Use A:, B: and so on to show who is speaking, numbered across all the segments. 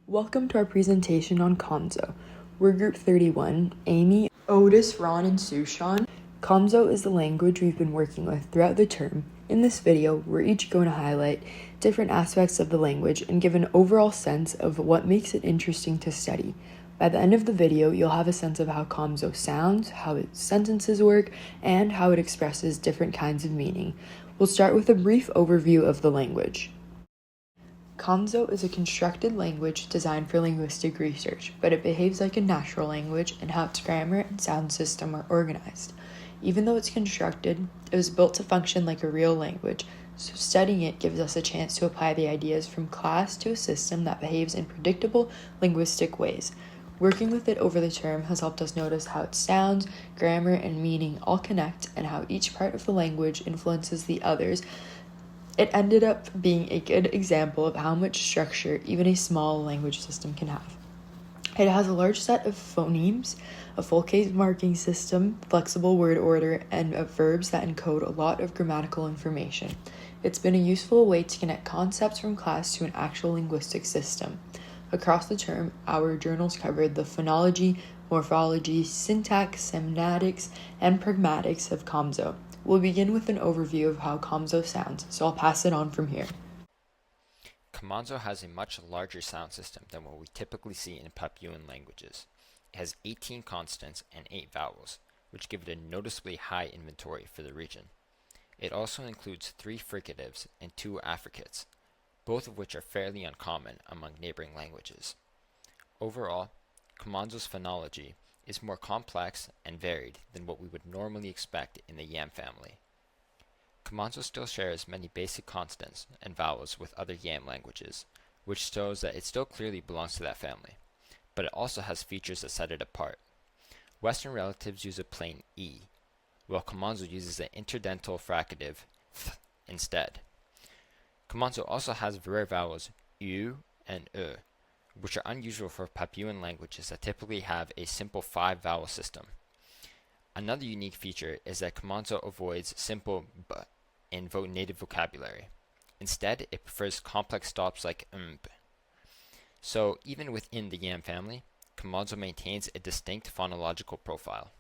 A: Welcome to our presentation on Komnzo. We're Group 31, Amy, Otis, Ron, and Sushan. Komnzo is the language we've been working with throughout the term. In this video, we're each going to highlight different aspects of the language and give an overall sense of what makes it interesting to study. By the end of the video, you'll have a sense of how Komnzo sounds, how its sentences work, and how it expresses different kinds of meaning. We'll start with a brief overview of the language. Komnzo is a constructed language designed for linguistic research, but it behaves like a natural language in how its grammar and sound system are organized. Even though it's constructed, it was built to function like a real language, so studying it gives us a chance to apply the ideas from class to a system that behaves in predictable linguistic ways. Working with it over the term has helped us notice how its sounds, grammar, and meaning all connect and how each part of the language influences the others. It ended up being a good example of how much structure even a small language system can have. It has a large set of phonemes, a full case marking system, flexible word order, and verbs that encode a lot of grammatical information. It's been a useful way to connect concepts from class to an actual linguistic system. Across the term, our journals covered the phonology, morphology, syntax, semiotics, and pragmatics of Komnzo. We'll begin with an overview of how Komnzo sounds, so I'll pass it on from here.
B: Komnzo has a much larger sound system than what we typically see in Papuan languages. It has 18 consonants and 8 vowels, which give it a noticeably high inventory for the region. It also includes 3 fricatives and 2 affricates, both of which are fairly uncommon among neighboring languages. Overall, Komnzo's phonology is more complex and varied than what we would normally expect in the Yam family. Komnzo still shares many basic consonants and vowels with other Yam languages, which shows that it still clearly belongs to that family, but it also has features that set it apart. Western relatives use a plain E, while Komnzo uses an interdental fricative th instead. Komnzo also has rare vowels U and which are unusual for Papuan languages that typically have a simple 5-vowel system. Another unique feature is that Komnzo avoids simple b in native vocabulary. Instead, it prefers complex stops like So, even within the Yam family, Komnzo maintains a distinct phonological profile.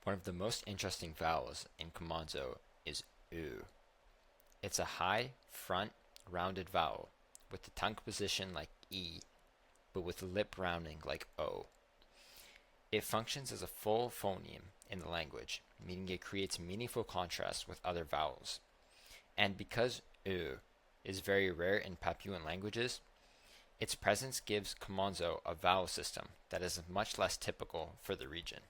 B: One of the most interesting vowels in Komnzo is U. It's a high, front, rounded vowel, with the tongue position like E, but with the lip rounding like O. It functions as a full phoneme in the language, meaning it creates meaningful contrast with other vowels. And because U is very rare in Papuan languages, its presence gives Komnzo a vowel system that is much less typical for the region.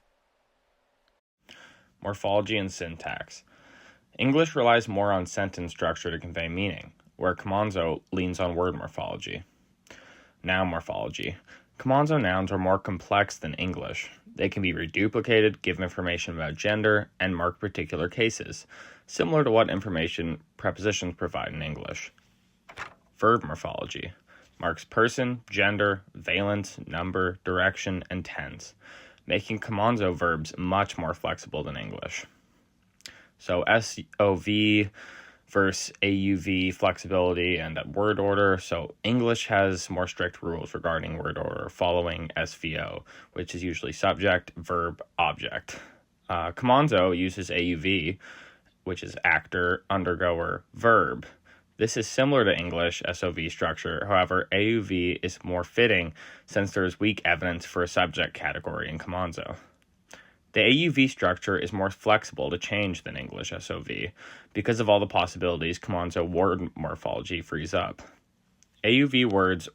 C: Morphology and syntax. English relies more on sentence structure to convey meaning, where Komnzo leans on word morphology. Noun morphology. Komnzo nouns are more complex than English. They can be reduplicated, give information about gender, and mark particular cases, similar to what information prepositions provide in English. Verb morphology. Marks person, gender, valence, number, direction, and tense, making Komnzo verbs much more flexible than English. So SOV versus AUV flexibility and word order. So English has more strict rules regarding word order following SVO, which is usually subject, verb, object. Komnzo uses AUV, which is actor, undergoer, verb. This is similar to English SOV structure. However, AUV is more fitting since there is weak evidence for a subject category in Komnzo. The AUV structure is more flexible to change than English SOV because of all the possibilities Komnzo word morphology frees up. AUV words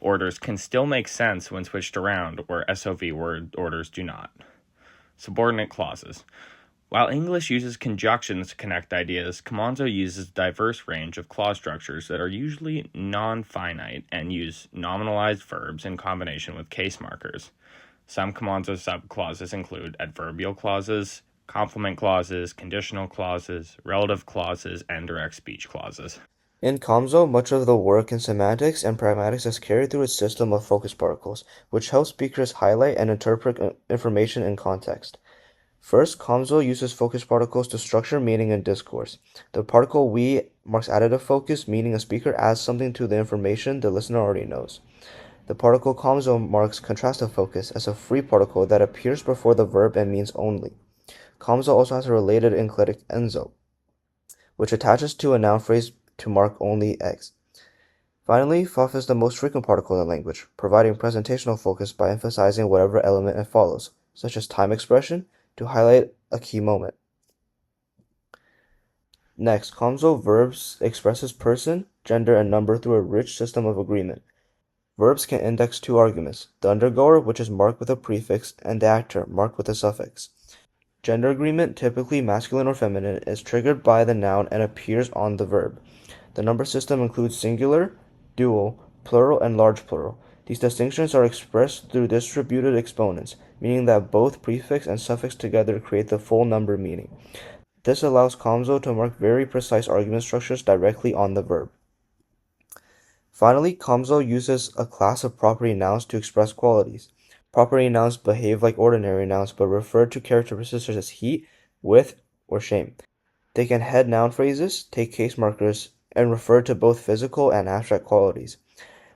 C: orders can still make sense when switched around, where SOV word orders do not. Subordinate clauses. While English uses conjunctions to connect ideas, Komnzo uses a diverse range of clause structures that are usually non-finite and use nominalized verbs in combination with case markers. Some Komnzo subclauses include adverbial clauses, complement clauses, conditional clauses, relative clauses, and direct speech clauses.
D: In Komnzo, much of the work in semantics and pragmatics is carried through its system of focus particles, which help speakers highlight and interpret information in context. First, Komnzo uses focus particles to structure meaning in discourse. The particle we marks additive focus, meaning a speaker adds something to the information the listener already knows. The particle Komnzo marks contrastive focus as a free particle that appears before the verb and means only. Komnzo also has a related enclitic enzo, which attaches to a noun phrase to mark only eggs. Finally, fuff is the most frequent particle in language, providing presentational focus by emphasizing whatever element it follows, such as time expression, to highlight a key moment. Next, Komnzo verbs expresses person, gender, and number through a rich system of agreement. Verbs can index two arguments, the undergoer, which is marked with a prefix, and the actor, marked with a suffix. Gender agreement, typically masculine or feminine, is triggered by the noun and appears on the verb. The number system includes singular, dual, plural, and large plural. These distinctions are expressed through distributed exponents, meaning that both prefix and suffix together create the full number meaning. This allows Komnzo to mark very precise argument structures directly on the verb. Finally, Komnzo uses a class of property nouns to express qualities. Property nouns behave like ordinary nouns but refer to characteristics such as heat, width, or shame. They can head noun phrases, take case markers, and refer to both physical and abstract qualities.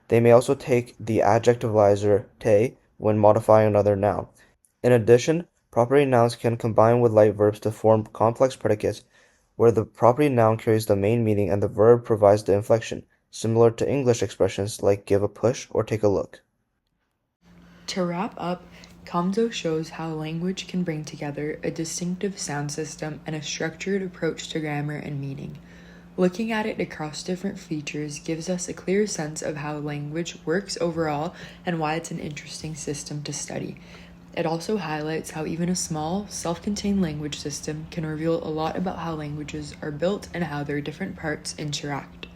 D: They may also take the adjectivizer te when modifying another noun. In addition, property nouns can combine with light verbs to form complex predicates, where the property noun carries the main meaning and the verb provides the inflection, similar to English expressions like give a push or take a look.
A: To wrap up, Komnzo shows how language can bring together a distinctive sound system and a structured approach to grammar and meaning. Looking at it across different features gives us a clear sense of how language works overall and why it's an interesting system to study. It also highlights how even a small, self-contained language system can reveal a lot about how languages are built and how their different parts interact.